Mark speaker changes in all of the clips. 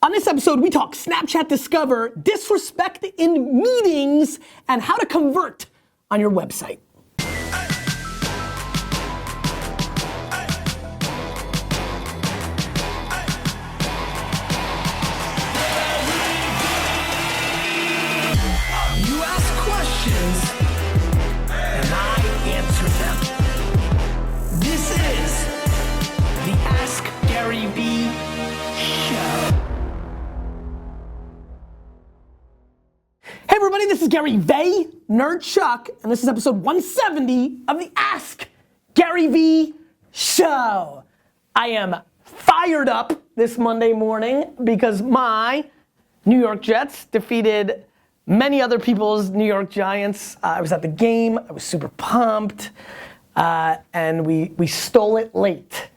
Speaker 1: On this episode, we talk Snapchat Discover, disrespect in meetings, and how to convert on your website. You ask questions, and I answer them. This is the Ask Gary V Show. Hey everybody, this is Gary V, Nerd Chuck, and this is episode 170 of the Ask Gary V Show. I am fired up this Monday morning because my New York Jets defeated many other people's New York Giants. I was at the game, I was super pumped, and we stole it late.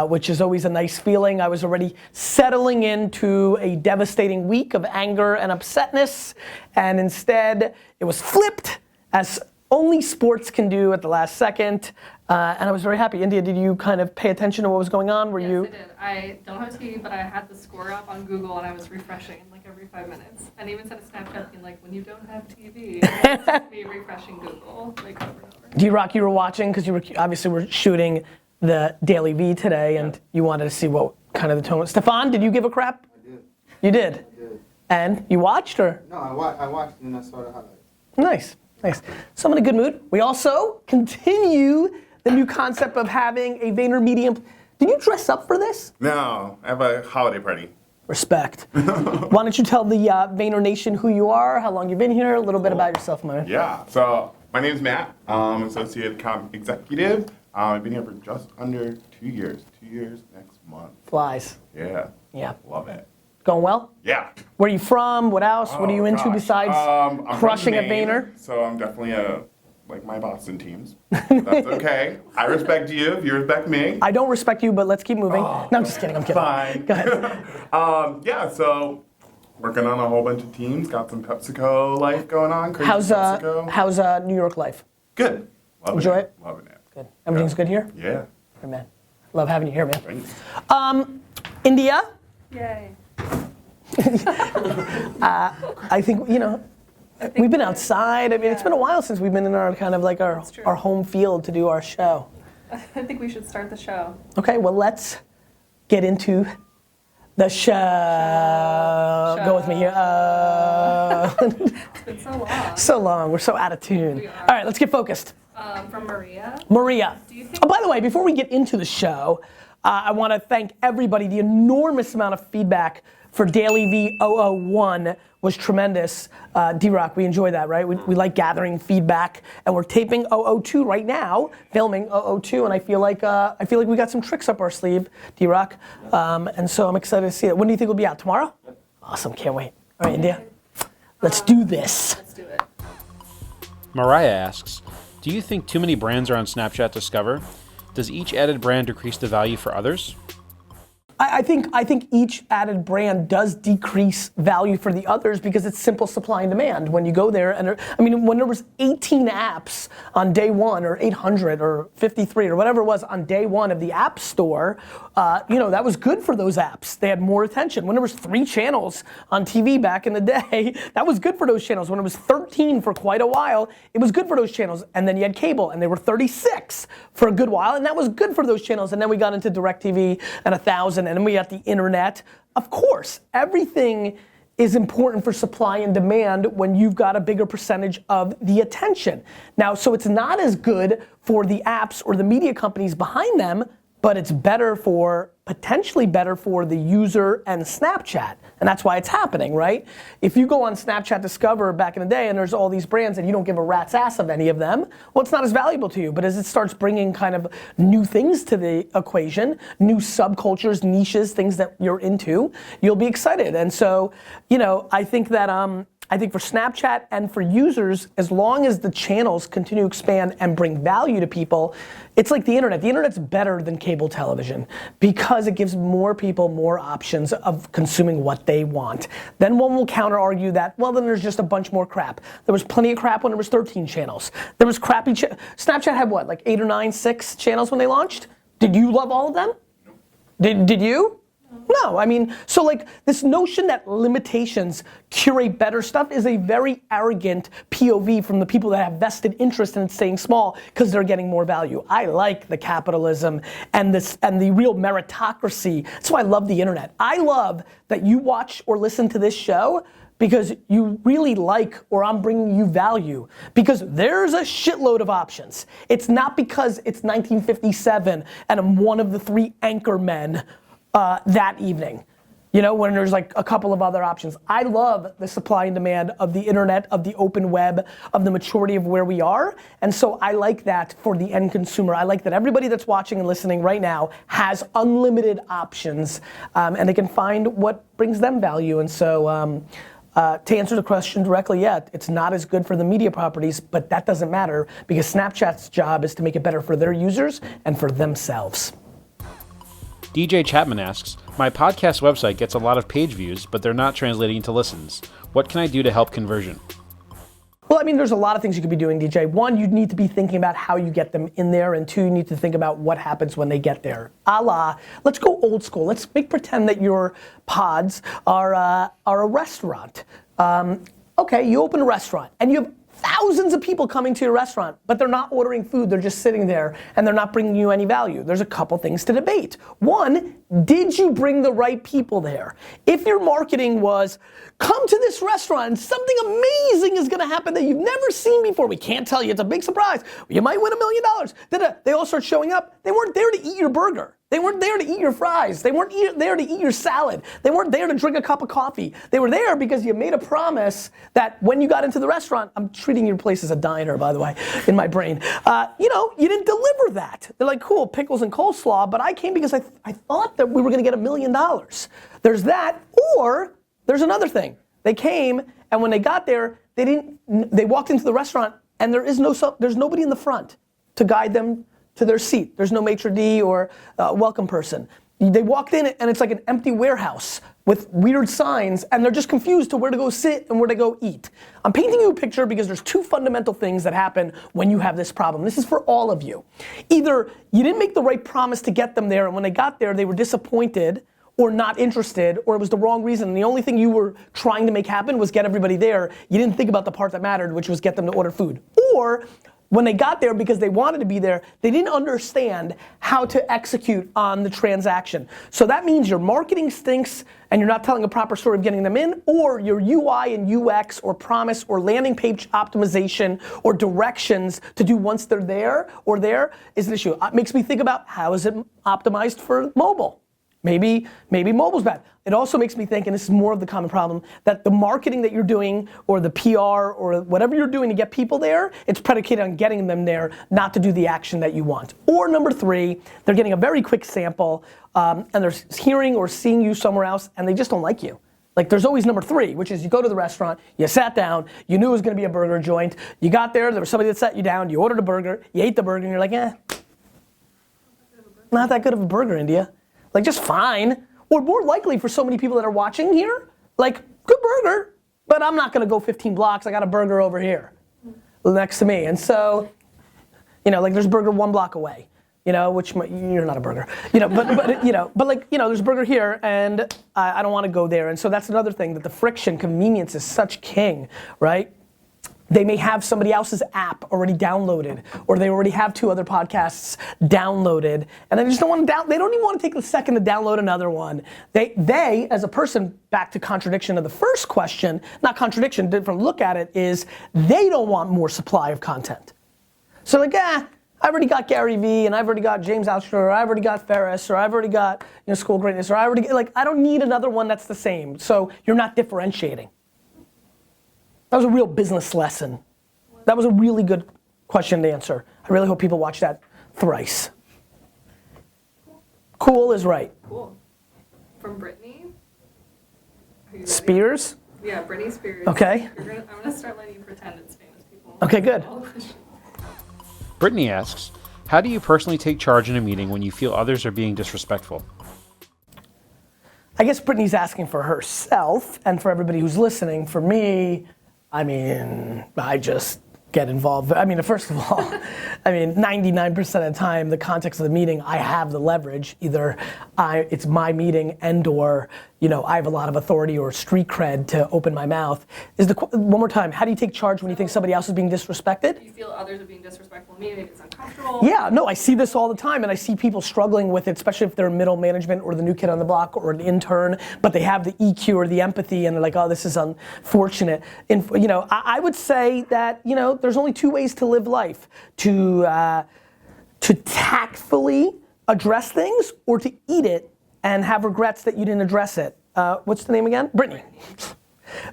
Speaker 1: Which is always a nice feeling. I was already settling into a devastating week of anger and upsetness, and instead it was flipped, as only sports can do at the last second, and I was very happy. India, did you kind of pay attention to what was going on?
Speaker 2: Yes, I did. I don't have a TV, but I had the score up on Google, and I was refreshing like every 5 minutes. And even sent a Snapchat being like, when you don't have TV, it's just me refreshing Google like over and over.
Speaker 1: D-Rock, you were watching, because you were obviously were shooting the Daily V today, and you wanted to see what kind of the tone was. Stefan, did you give a crap?
Speaker 3: I did.
Speaker 1: You did?
Speaker 3: I did.
Speaker 1: And you watched, or?
Speaker 3: No, I watched and I saw the highlights.
Speaker 1: Nice, nice. So I'm in a good mood. We also continue the new concept of having a VaynerMedia. Did you dress up for this?
Speaker 4: No, I have a holiday party.
Speaker 1: Respect. Why don't you tell the Vayner Nation who you are, how long you've been here, a little bit about yourself, man.
Speaker 4: Yeah, so my name is Matt. I'm Associate Account Executive. I've been here for just under 2 years. 2 years next month.
Speaker 1: Flies.
Speaker 4: Yeah.
Speaker 1: Yeah.
Speaker 4: Love it.
Speaker 1: Going well?
Speaker 4: Yeah.
Speaker 1: Where are you from? What else? What are you into besides
Speaker 4: I'm
Speaker 1: crushing
Speaker 4: from
Speaker 1: at
Speaker 4: Maine,
Speaker 1: Vayner?
Speaker 4: So I'm definitely like my Boston teams. That's okay. I respect you if you respect me.
Speaker 1: I don't respect you, but let's keep moving.
Speaker 4: Oh,
Speaker 1: No, I'm just kidding. I'm kidding.
Speaker 4: Fine.
Speaker 1: Go ahead.
Speaker 4: Yeah, so working on a whole bunch of teams. Got some PepsiCo life going on. Crazy
Speaker 1: How's
Speaker 4: PepsiCo.
Speaker 1: New York life?
Speaker 4: Good. Loving
Speaker 1: Enjoy it?
Speaker 4: Loving it.
Speaker 1: Good. Everything's good here?
Speaker 4: Yeah.
Speaker 1: Good, man. Love having you here, man.
Speaker 4: Thanks.
Speaker 1: India?
Speaker 2: Yay.
Speaker 1: I think, we've been outside. I mean, it's been a while since we've been in our kind of like our home field to do our show.
Speaker 2: I think we should start the show.
Speaker 1: Okay, well, let's get into the show. Go with me here.
Speaker 2: It's been so long.
Speaker 1: So long. We're so out of tune.
Speaker 2: We are.
Speaker 1: All right, let's get focused.
Speaker 2: From Maria.
Speaker 1: Maria.
Speaker 2: Do you think-
Speaker 1: Oh, by the way, before we get into the show, I want to thank everybody. The enormous amount of feedback for Daily V 001 was tremendous. D-Rock, we enjoy that, right? We like gathering feedback, and we're taping 002 right now, filming 002, and I feel like we got some tricks up our sleeve, D-Rock, and so I'm excited to see it. When do you think it'll be out? Tomorrow? Awesome, can't wait. All right, India, let's do this.
Speaker 2: Let's do it.
Speaker 5: Mariah asks, do you think too many brands are on Snapchat Discover? Does each added brand decrease the value for others?
Speaker 1: I think each added brand does decrease value for the others because it's simple supply and demand. When you go there, and when there was 18 apps on day one, or 800 or 53 or whatever it was on day one of the app store, that was good for those apps. They had more attention. When there was 3 channels on TV back in the day, that was good for those channels. When it was 13 for quite a while, it was good for those channels. And then you had cable, and they were 36 for a good while, and that was good for those channels. And then we got into DirecTV and 1,000. And then we got the internet. Of course, everything is important for supply and demand when you've got a bigger percentage of the attention. Now, so it's not as good for the apps or the media companies behind them, but it's potentially better for the user and Snapchat. And that's why it's happening, right? If you go on Snapchat Discover back in the day and there's all these brands and you don't give a rat's ass of any of them, well, it's not as valuable to you. But as it starts bringing kind of new things to the equation, new subcultures, niches, things that you're into, you'll be excited. And so, I think that I think for Snapchat and for users, as long as the channels continue to expand and bring value to people, it's like the internet. The internet's better than cable television because it gives more people more options of consuming what they want. Then one will counter argue that, well, then there's just a bunch more crap. There was plenty of crap when there was 13 channels. There was crappy, Snapchat had what, like 8 or 9, 6 channels when they launched? Did you love all of them? Did you? No, I mean, so like this notion that limitations curate better stuff is a very arrogant POV from the people that have vested interest in it staying small because they're getting more value. I like the capitalism and the real meritocracy. That's why I love the internet. I love that you watch or listen to this show because you really like or I'm bringing you value because there's a shitload of options. It's not because it's 1957 and I'm one of the 3 anchor men that evening, you know, when there's like a couple of other options. I love the supply and demand of the internet, of the open web, of the maturity of where we are. And so I like that for the end consumer. I like that everybody that's watching and listening right now has unlimited options and they can find what brings them value. And so to answer the question directly, yeah, it's not as good for the media properties, but that doesn't matter because Snapchat's job is to make it better for their users and for themselves.
Speaker 5: DJ Chapman asks, my podcast website gets a lot of page views, but they're not translating into listens. What can I do to help conversion?
Speaker 1: Well, I mean, there's a lot of things you could be doing, DJ. 1, you need to be thinking about how you get them in there, and 2, you need to think about what happens when they get there. Let's go old school. Let's pretend that your pods are a restaurant. Okay, you open a restaurant, and you have thousands of people coming to your restaurant, but they're not ordering food, they're just sitting there and they're not bringing you any value. There's a couple things to debate. 1, did you bring the right people there? If your marketing was, come to this restaurant and something amazing is gonna happen that you've never seen before, we can't tell you, it's a big surprise, you might win $1 million. They all start showing up, they weren't there to eat your burger. They weren't there to eat your fries. They weren't there to eat your salad. They weren't there to drink a cup of coffee. They were there because you made a promise that when you got into the restaurant, I'm treating your place as a diner, by the way, in my brain. You didn't deliver that. They're like, cool, pickles and coleslaw, but I came because I thought that we were gonna get $1 million. There's that, or there's another thing. They came, and when they got there, they walked into the restaurant, and there's nobody in the front to guide them to their seat. There's no maitre d' or welcome person. They walked in and it's like an empty warehouse with weird signs and they're just confused to where to go sit and where to go eat. I'm painting you a picture because there's 2 fundamental things that happen when you have this problem. This is for all of you. Either you didn't make the right promise to get them there and when they got there they were disappointed or not interested, or it was the wrong reason. And the only thing you were trying to make happen was get everybody there. You didn't think about the part that mattered, which was get them to order food. Or when they got there because they wanted to be there, they didn't understand how to execute on the transaction. So that means your marketing stinks and you're not telling a proper story of getting them in, or your UI and UX or promise or landing page optimization or directions to do once they're there or there is an issue. It makes me think about how is it optimized for mobile? Maybe mobile's bad. It also makes me think, and this is more of the common problem, that the marketing that you're doing or the PR or whatever you're doing to get people there, it's predicated on getting them there, not to do the action that you want. Or number 3, they're getting a very quick sample and they're hearing or seeing you somewhere else and they just don't like you. Like there's always number 3, which is you go to the restaurant, you sat down, you knew it was gonna be a burger joint, you got there was somebody that sat you down, you ordered a burger, you ate the burger and you're like, not that good of a burger, India. Like just fine, or more likely for so many people that are watching here, like good burger, but I'm not gonna go 15 blocks, I got a burger over here next to me. And so, like there's a burger 1 block away, which you're not a burger, but there's a burger here and I don't wanna go there. And so that's another thing, that the friction, convenience is such king, right? They may have somebody else's app already downloaded, or they already have 2 other podcasts downloaded, and they just don't want to they don't even want to take a second to download another one. They, as a person, back to contradiction of the first question, not contradiction, different look at it, is they don't want more supply of content. So like, I've already got Gary Vee, and I've already got James Altucher, or I've already got Ferris, or I've already got School of Greatness, or I don't need another one that's the same. So you're not differentiating. That was a real business lesson. That was a really good question to answer. I really hope people watch that thrice. Cool is right.
Speaker 2: Cool. From Britney.
Speaker 1: Spears?
Speaker 2: Yeah, Britney Spears.
Speaker 1: Okay.
Speaker 2: I'm gonna start letting you pretend it's famous people.
Speaker 1: Okay, good.
Speaker 5: Brittany asks, how do you personally take charge in a meeting when you feel others are being disrespectful?
Speaker 1: I guess Brittany's asking for herself and for everybody who's listening. For me, I just get involved. I mean, first of all, I mean, 99% of the time, the context of the meeting, I have the leverage. Either it's my meeting and or, you know, I have a lot of authority or street cred to open my mouth. One more time, how do you take charge when you think somebody else is being disrespected?
Speaker 2: You feel others are being disrespectful to me, maybe it's uncomfortable.
Speaker 1: Yeah, no, I see this all the time, and I see people struggling with it, especially if they're middle management or the new kid on the block or an intern, but they have the EQ or the empathy, and they're like, oh, this is unfortunate. And, you know, I would say that, you know, there's only two ways to live life: to tactfully address things, or to eat it and have regrets that you didn't address it. What's the name again? Brittany.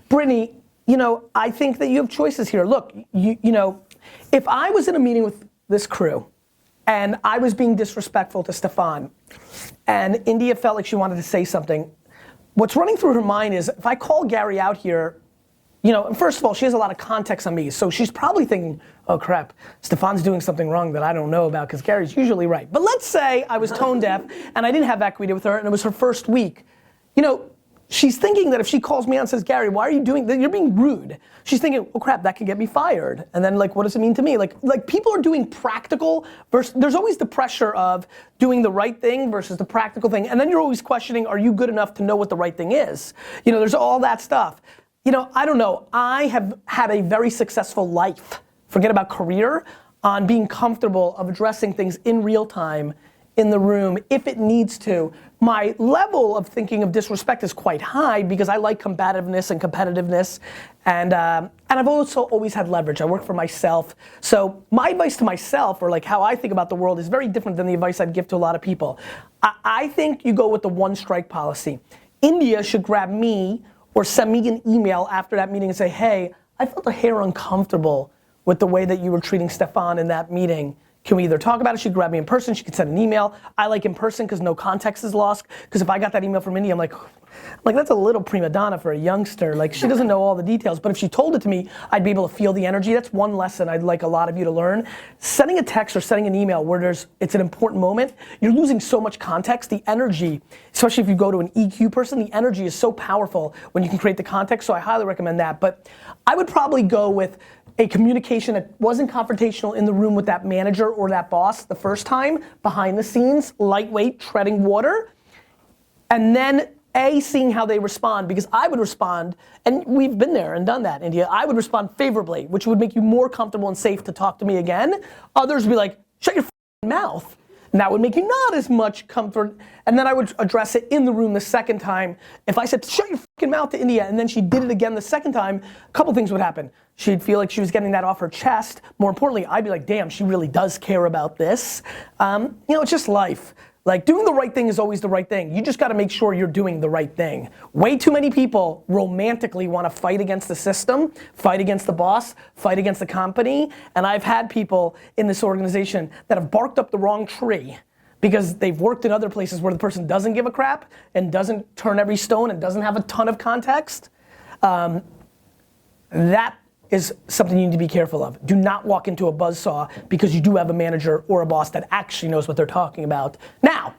Speaker 1: Brittany, you know, I think that you have choices here. Look, you know, if I was in a meeting with this crew and I was being disrespectful to Stefan and India felt like she wanted to say something, what's running through her mind is, if I call Gary out here, you know, first of all, she has a lot of context on me, so she's probably thinking, oh crap, Stefan's doing something wrong that I don't know about, because Gary's usually right. But let's say I was tone deaf and I didn't have equity with her and it was her first week. You know, she's thinking that if she calls me out and says, Gary, why are you doing that? You're being rude. She's thinking, oh crap, that could get me fired. And then like, what does it mean to me? Like people are doing practical versus, there's always the pressure of doing the right thing versus the practical thing. And then you're always questioning, are you good enough to know what the right thing is? You know, there's all that stuff. You know, I don't know, I have had a very successful life, forget about career, on being comfortable of addressing things in real time in the room if it needs to. My level of thinking of disrespect is quite high because I like combativeness and competitiveness, and I've also always had leverage. I work for myself, so my advice to myself, or like how I think about the world, is very different than the advice I'd give to a lot of people. I think you go with the one strike policy. India should grab me or send me an email after that meeting and say, hey, I felt a hair uncomfortable with the way that you were treating Stefan in that meeting. Can we either talk about it? She could grab me in person, she could send an email. I like in person because no context is lost. Because if I got that email from India, I'm like, that's a little prima donna for a youngster. Like, she doesn't know all the details. But if she told it to me, I'd be able to feel the energy. That's one lesson I'd like a lot of you to learn. Sending a text or sending an email where it's an important moment, you're losing so much context. The energy, especially if you go to an EQ person, the energy is so powerful when you can create the context. So I highly recommend that. But I would probably go with a communication that wasn't confrontational in the room with that manager or that boss the first time, behind the scenes, lightweight, treading water, and then seeing how they respond, because I would respond, and we've been there and done that, India, I would respond favorably, which would make you more comfortable and safe to talk to me again. Others would be like, shut your mouth. And that would make you not as much comfort, and then I would address it in the room the second time. If I said, shut your fucking mouth to India, and then she did it again the second time, a couple things would happen. She'd feel like she was getting that off her chest. More importantly, I'd be like, damn, she really does care about this. You know, it's just life. Like, doing the right thing is always the right thing. You just gotta make sure you're doing the right thing. Way too many people romantically wanna fight against the system, fight against the boss, fight against the company, and I've had people in this organization that have barked up the wrong tree because they've worked in other places where the person doesn't give a crap and doesn't turn every stone and doesn't have a ton of context. That is something you need to be careful of. Do not walk into a buzzsaw because you do have a manager or a boss that actually knows what they're talking about. Now,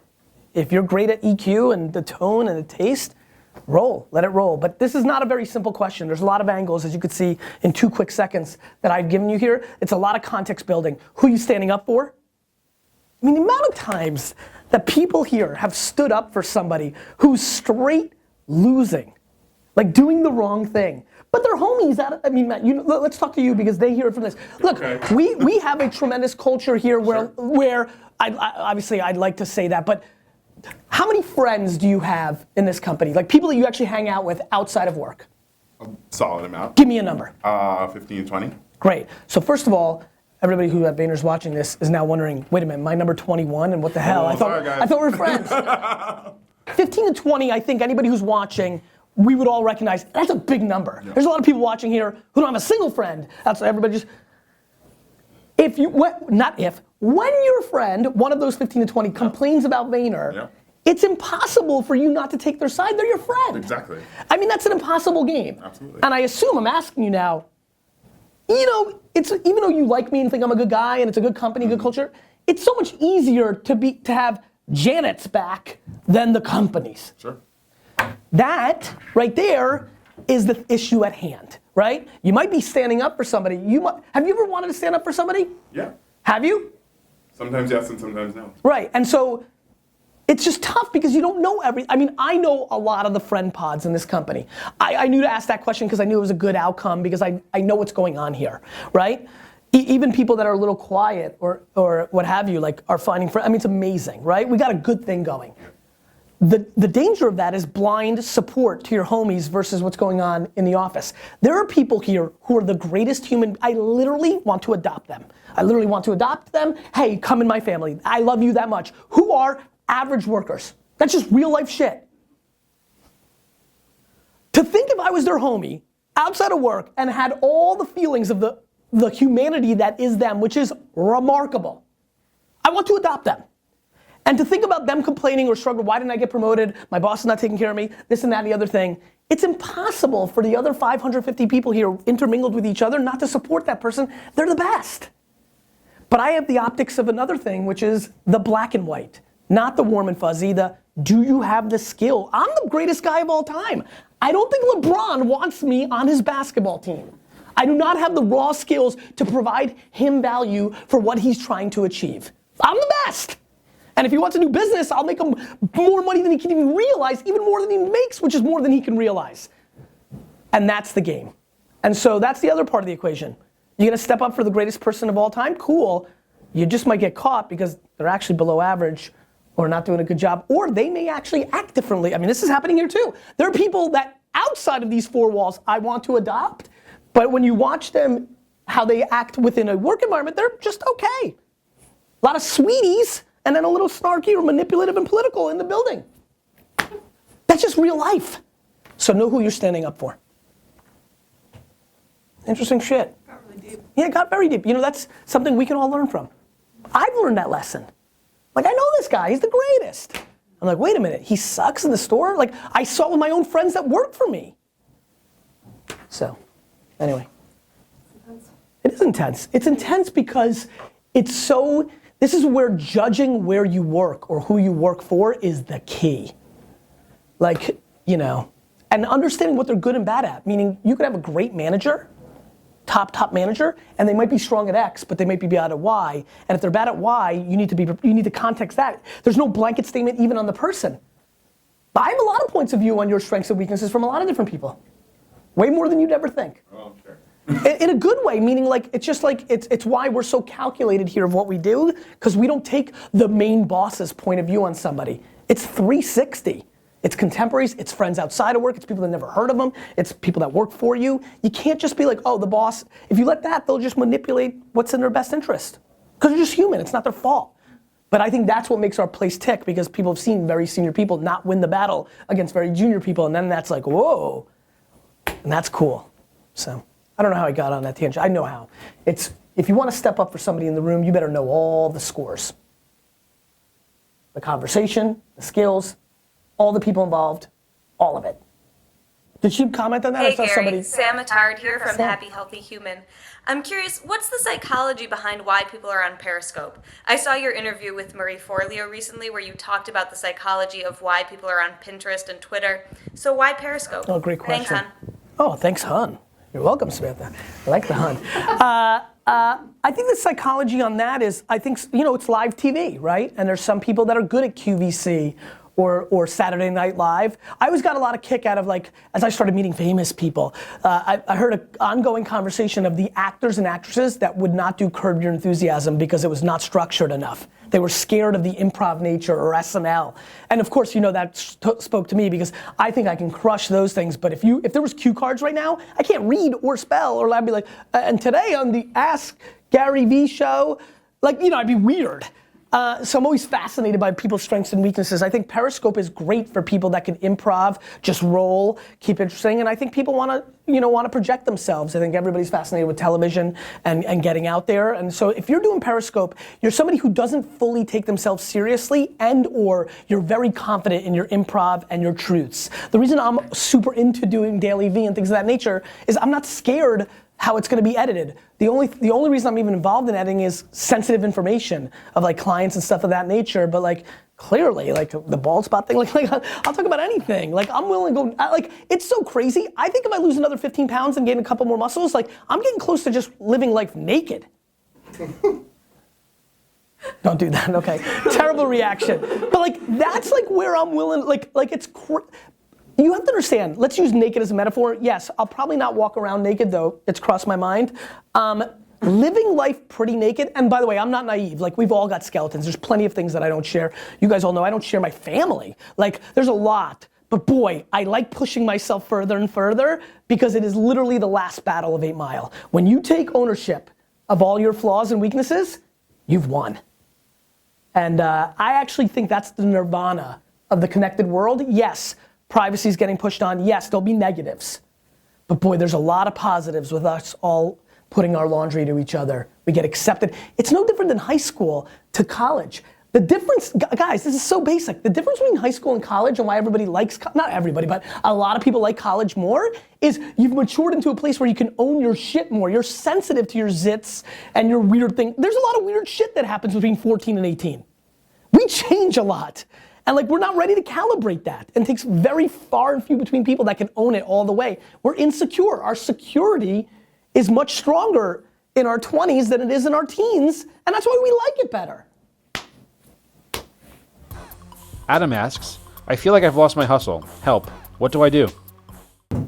Speaker 1: if you're great at EQ and the tone and the taste, roll, let it roll. But this is not a very simple question. There's a lot of angles, as you could see in 2 quick seconds that I've given you here. It's a lot of context building. Who are you standing up for? I mean, the amount of times that people here have stood up for somebody who's straight losing, like doing the wrong thing. But they're homies. I mean, Matt, let's talk to you because they hear it from this. Look,
Speaker 4: okay.
Speaker 1: we have a tremendous culture here where obviously I'd like to say that, but how many friends do you have in this company? Like people that you actually hang out with outside of work?
Speaker 4: A solid amount.
Speaker 1: Give me a number.
Speaker 4: 15, 20.
Speaker 1: Great. So first of all, everybody who at Vayner's watching this is now wondering, wait a minute, my number 21 and what the hell? I thought we were friends. 15 to 20, I think anybody who's watching, we would all recognize, that's a big number. Yep. There's a lot of people watching here who don't have a single friend. That's everybody just, when your friend, one of those 15 to 20 complains about Vayner, it's impossible for you not to take their side, they're your friend.
Speaker 4: Exactly.
Speaker 1: I mean, that's an impossible game.
Speaker 4: Absolutely.
Speaker 1: And I assume, I'm asking you now, you know, even though you like me and think I'm a good guy and it's a good company, good culture, it's so much easier to have Janet's back than the company's.
Speaker 4: Sure.
Speaker 1: That right there is the issue at hand. right? You might be standing up for somebody. Have you ever wanted to stand up for somebody?
Speaker 4: Yeah.
Speaker 1: Have you?
Speaker 4: Sometimes yes and sometimes no.
Speaker 1: Right, and so it's just tough because you don't know I know a lot of the friend pods in this company. I knew to ask that question because I knew it was a good outcome because I know what's going on here, right? Even people that are a little quiet or what have you, like are finding friends. I mean, it's amazing, right? We got a good thing going. The danger of that is blind support to your homies versus what's going on in the office. There are people here who are the greatest human. I literally want to adopt them. Hey, come in my family. I love you that much. Who are average workers? That's just real life shit. To think if I was their homie outside of work and had all the feelings of the humanity that is them, which is remarkable. I want to adopt them. And to think about them complaining or struggling, why didn't I get promoted? My boss is not taking care of me, this and that and the other thing. It's impossible for the other 550 people here intermingled with each other not to support that person. They're the best. But I have the optics of another thing, which is the black and white, not the warm and fuzzy, do you have the skill? I'm the greatest guy of all time. I don't think LeBron wants me on his basketball team. I do not have the raw skills to provide him value for what he's trying to achieve. I'm the best. And if he wants to do business, I'll make him more money than he can even realize, even more than he makes, which is more than he can realize. And that's the game. And so that's the other part of the equation. You're gonna step up for the greatest person of all time? Cool. You just might get caught because they're actually below average or not doing a good job, or they may actually act differently. I mean, this is happening here too. There are people that outside of these four walls I want to adopt, but when you watch them, how they act within a work environment, they're just okay. A lot of sweeties, and then a little snarky or manipulative and political in the building. That's just real life. So know who you're standing up for. Interesting shit.
Speaker 2: Got really deep.
Speaker 1: Yeah, it got very deep. You know, that's something we can all learn from. I've learned that lesson. Like, I know this guy, he's the greatest. I'm like, wait a minute, he sucks in the store? Like, I saw it with my own friends that work for me. So, anyway. It is intense. It's intense because it's so, this is where judging where you work or who you work for is the key. Like, you know, and understanding what they're good and bad at. Meaning, you could have a great manager, top manager, and they might be strong at X, but they might be bad at Y. And if they're bad at Y, you need to context that. There's no blanket statement even on the person. But I have a lot of points of view on your strengths and weaknesses from a lot of different people. Way more than you'd ever think.
Speaker 4: Oh, sure.
Speaker 1: In a good way, meaning like, it's just like, it's why we're so calculated here of what we do, because we don't take the main boss's point of view on somebody. It's 360. It's contemporaries, it's friends outside of work, it's people that never heard of them, it's people that work for you. You can't just be like, oh, the boss. If you let that, they'll just manipulate what's in their best interest. Because they're just human, it's not their fault. But I think that's what makes our place tick, because people have seen very senior people not win the battle against very junior people, and then that's like, whoa. And that's cool. So, I don't know how I got on that tangent. I know how. It's, if you want to step up for somebody in the room, you better know all the scores. The conversation, the skills, all the people involved, all of it. Did she comment on that?
Speaker 6: Hey
Speaker 1: I saw
Speaker 6: Gary,
Speaker 1: somebody.
Speaker 6: Sam Attard here from
Speaker 1: Sam.
Speaker 6: Happy Healthy Human. I'm curious, what's the psychology behind why people are on Periscope? I saw your interview with Marie Forleo recently where you talked about the psychology of why people are on Pinterest and Twitter. So why Periscope?
Speaker 1: Oh, great question.
Speaker 6: Thanks, hon.
Speaker 1: Oh, thanks, hun. You're welcome, Samantha. I like the hun. I think the psychology on that is, I think, you know, it's live TV, right? And there's some people that are good at QVC or Saturday Night Live. I always got a lot of kick out of, like, as I started meeting famous people, I heard an ongoing conversation of the actors and actresses that would not do Curb Your Enthusiasm because it was not structured enough. They were scared of the improv nature or SNL. And of course, you know, that spoke to me because I think I can crush those things, but if there was cue cards right now, I can't read or spell, or I'd be like, and today on the Ask Gary Vee show, like, you know, I'd be weird. So I'm always fascinated by people's strengths and weaknesses. I think Periscope is great for people that can improv, just roll, keep interesting, and I think people want to project themselves. I think everybody's fascinated with television and getting out there, and so if you're doing Periscope, you're somebody who doesn't fully take themselves seriously, and or you're very confident in your improv and your truths. The reason I'm super into doing Daily V and things of that nature is I'm not scared how it's going to be edited. The only reason I'm even involved in editing is sensitive information of like clients and stuff of that nature, but like Clearly, like the bald spot thing, like I'll talk about anything. Like I'm willing to go, like it's so crazy. I think if I lose another 15 pounds and gain a couple more muscles, like I'm getting close to just living life naked. Don't do that, okay. Terrible reaction. But like, that's like where I'm willing, like it's, you have to understand, let's use naked as a metaphor. Yes, I'll probably not walk around naked though, it's crossed my mind. Living life pretty naked, and by the way, I'm not naive, like we've all got skeletons. There's plenty of things that I don't share. You guys all know I don't share my family. Like, there's a lot, but boy, I like pushing myself further and further because it is literally the last battle of 8 Mile. When you take ownership of all your flaws and weaknesses, you've won. And I actually think that's the nirvana of the connected world. Yes, privacy is getting pushed on. Yes, there'll be negatives. But boy, there's a lot of positives with us all putting our laundry to each other. We get accepted. It's no different than high school to college. The difference, guys, this is so basic. The difference between high school and college and why everybody likes, not everybody, but a lot of people like college more is you've matured into a place where you can own your shit more. You're sensitive to your zits and your weird thing. There's a lot of weird shit that happens between 14 and 18. We change a lot. And like, we're not ready to calibrate that. And it takes very far and few between people that can own it all the way. We're insecure. Our security is much stronger in our 20s than it is in our teens, and that's why we like it better.
Speaker 5: Adam asks, I feel like I've lost my hustle. Help. What do I do?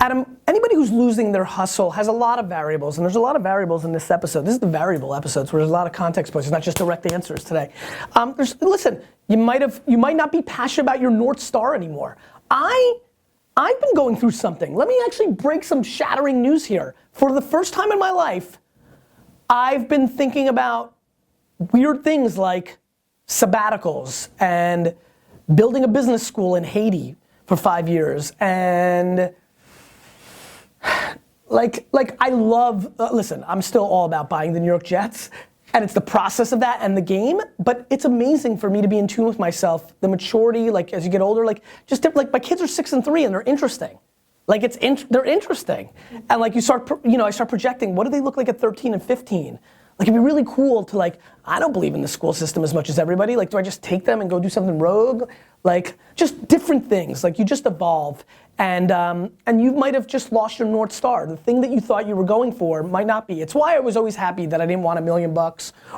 Speaker 1: Adam, anybody who's losing their hustle has a lot of variables, and there's a lot of variables in this episode. This is the variable episodes where there's a lot of context points. It's not just direct answers today. Listen, you might not be passionate about your North Star anymore. I've been going through something. Let me actually break some shattering news here. For the first time in my life, I've been thinking about weird things like sabbaticals and building a business school in Haiti for 5 years and like I love, listen, I'm still all about buying the New York Jets and it's the process of that and the game, but it's amazing for me to be in tune with myself, the maturity, like as you get older, like just like my kids are 6 and 3 and they're interesting. Like they're interesting. And like I start projecting, what do they look like at 13 and 15? Like it'd be really cool to like, I don't believe in the school system as much as everybody. Like, do I just take them and go do something rogue? Like just different things, like you just evolve. And you might have just lost your North Star. The thing that you thought you were going for might not be. It's why I was always happy that I didn't want $1 million, or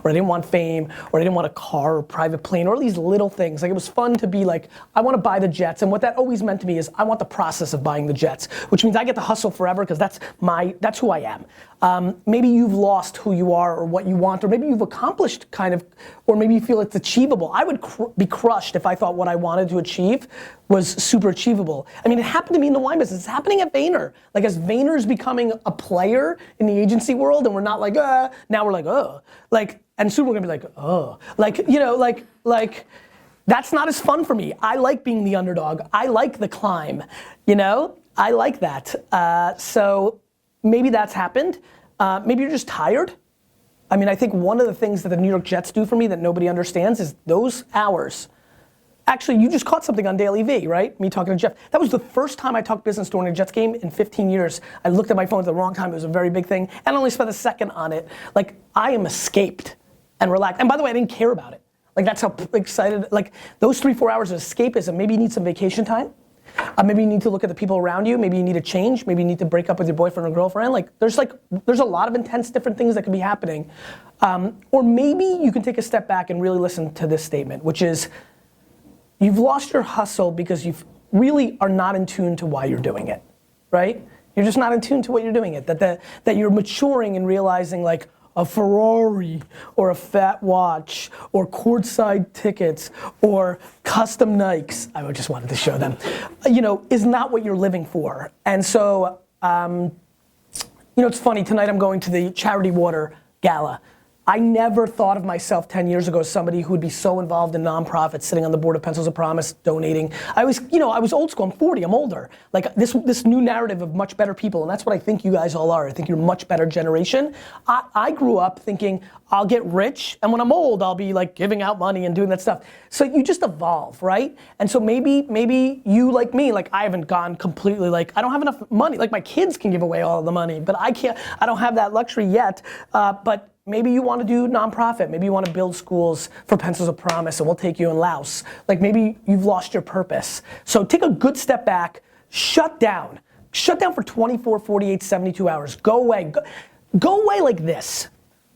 Speaker 1: I didn't want fame, or I didn't want a car or private plane, or these little things. Like it was fun to be like, I want to buy the jets. And what that always meant to me is I want the process of buying the jets, which means I get to hustle forever because that's who I am. Maybe you've lost who you are or what you want, or maybe you've accomplished kind of, or maybe you feel it's achievable. I would be crushed if I thought what I wanted to achieve was super achievable. I mean, it happened to me in the wine business. It's happening at Vayner. Like as Vayner's becoming a player in the agency world, and we're not like, now we're like, like, and soon we're gonna be like, like, you know, like, that's not as fun for me. I like being the underdog. I like the climb, you know? I like that. So maybe that's happened. Maybe you're just tired. I mean, I think one of the things that the New York Jets do for me that nobody understands is those hours. Actually, you just caught something on Daily V, right? Me talking to Jeff. That was the first time I talked business during a Jets game in 15 years. I looked at my phone at the wrong time. It was a very big thing. And I only spent a second on it. Like, I am escaped and relaxed. And by the way, I didn't care about it. Like, that's how excited, like, those 3-4 hours of escapism, maybe you need some vacation time. Maybe you need to look at the people around you. Maybe you need a change. Maybe you need to break up with your boyfriend or girlfriend. Like, there's a lot of intense different things that could be happening. Or maybe you can take a step back and really listen to this statement, which is, you've lost your hustle because you really are not in tune to why you're doing it, right? You're just not in tune to what you're doing it. That you're maturing and realizing like a Ferrari or a fat watch or courtside tickets or custom Nikes, I just wanted to show them, you know, is not what you're living for. And so, you know, it's funny, tonight I'm going to the Charity Water Gala. I never thought of myself 10 years ago as somebody who would be so involved in nonprofits, sitting on the board of Pencils of Promise, donating. I was old school, I'm 40, I'm older. Like this new narrative of much better people, and that's what I think you guys all are. I think you're a much better generation. I grew up thinking I'll get rich, and when I'm old, I'll be like giving out money and doing that stuff. So you just evolve, right? And so maybe you like me, like I haven't gone completely like, I don't have enough money. Like my kids can give away all the money, but I don't have that luxury yet. But maybe you want to do nonprofit. Maybe you want to build schools for Pencils of Promise, and we'll take you in Laos. Like maybe you've lost your purpose. So take a good step back, shut down. Shut down for 24, 48, 72 hours. Go away. Go away like this.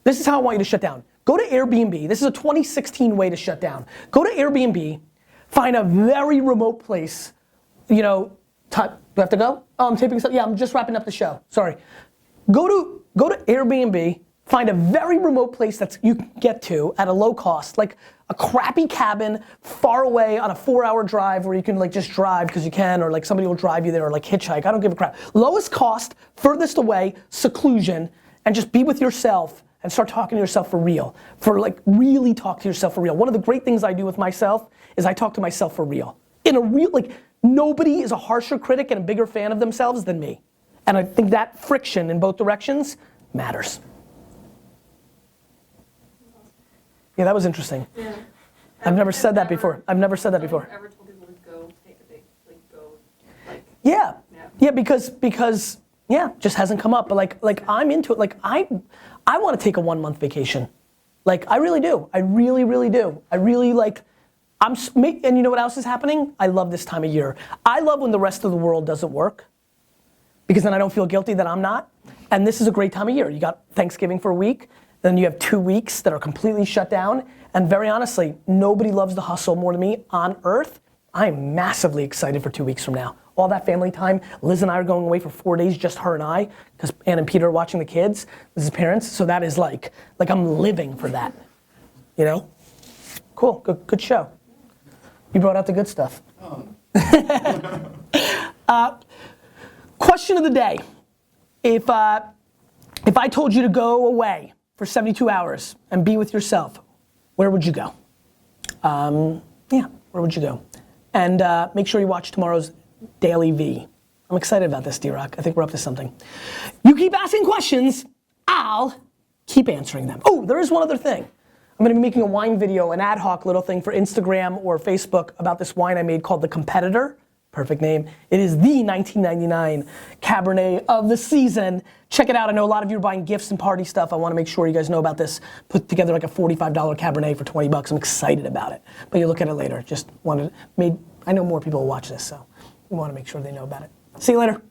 Speaker 1: This is how I want you to shut down. Go to Airbnb. This is a 2016 way to shut down. Go to Airbnb, find a very remote place. You know, do I have to go? Oh, I'm taping something. Yeah, I'm just wrapping up the show. Sorry. Go to Airbnb, find a very remote place that you can get to at a low cost, like a crappy cabin far away on a 4-hour drive where you can like just drive because you can, or like somebody will drive you there, or like hitchhike. I don't give a crap. Lowest cost, furthest away, seclusion, and just be with yourself and start talking to yourself for real. For like really talk to yourself for real. One of the great things I do with myself is I talk to myself for real. In a real, like nobody is a harsher critic and a bigger fan of themselves than me. And I think that friction in both directions matters. Yeah, that was interesting.
Speaker 2: Yeah.
Speaker 1: I've never said that before. I've never said that before.
Speaker 2: Ever told people to go take a big, like go, like.
Speaker 1: Yeah.
Speaker 2: Yeah.
Speaker 1: Yeah, because yeah, just hasn't come up. But like I'm into it. Like I want to take a 1-month vacation. Like I really do. I really, really do. I really like. And you know what else is happening? I love this time of year. I love when the rest of the world doesn't work, because then I don't feel guilty that I'm not. And this is a great time of year. You got Thanksgiving for a week, then you have 2 weeks that are completely shut down. And very honestly, nobody loves the hustle more than me on earth. I'm massively excited for 2 weeks from now. All that family time. Liz and I are going away for 4 days, just her and I, because Ann and Peter are watching the kids, Liz's parents. So that is like I'm living for that. You know? Cool, good show. You brought out the good stuff. Question of the day. If I told you to go away for 72 hours and be with yourself, where would you go? Yeah, where would you go? And make sure you watch tomorrow's Daily V. I'm excited about this, D-Rock. I think we're up to something. You keep asking questions, I'll keep answering them. Oh, there is one other thing. I'm gonna be making a wine video, an ad hoc little thing for Instagram or Facebook about this wine I made called The Competitor. Perfect name. It is the 1999 Cabernet of the season. Check it out. I know a lot of you are buying gifts and party stuff. I want to make sure you guys know about this. Put together like a $45 Cabernet for 20 bucks. I'm excited about it. But you'll look at it later. I know more people will watch this, so we want to make sure they know about it. See you later.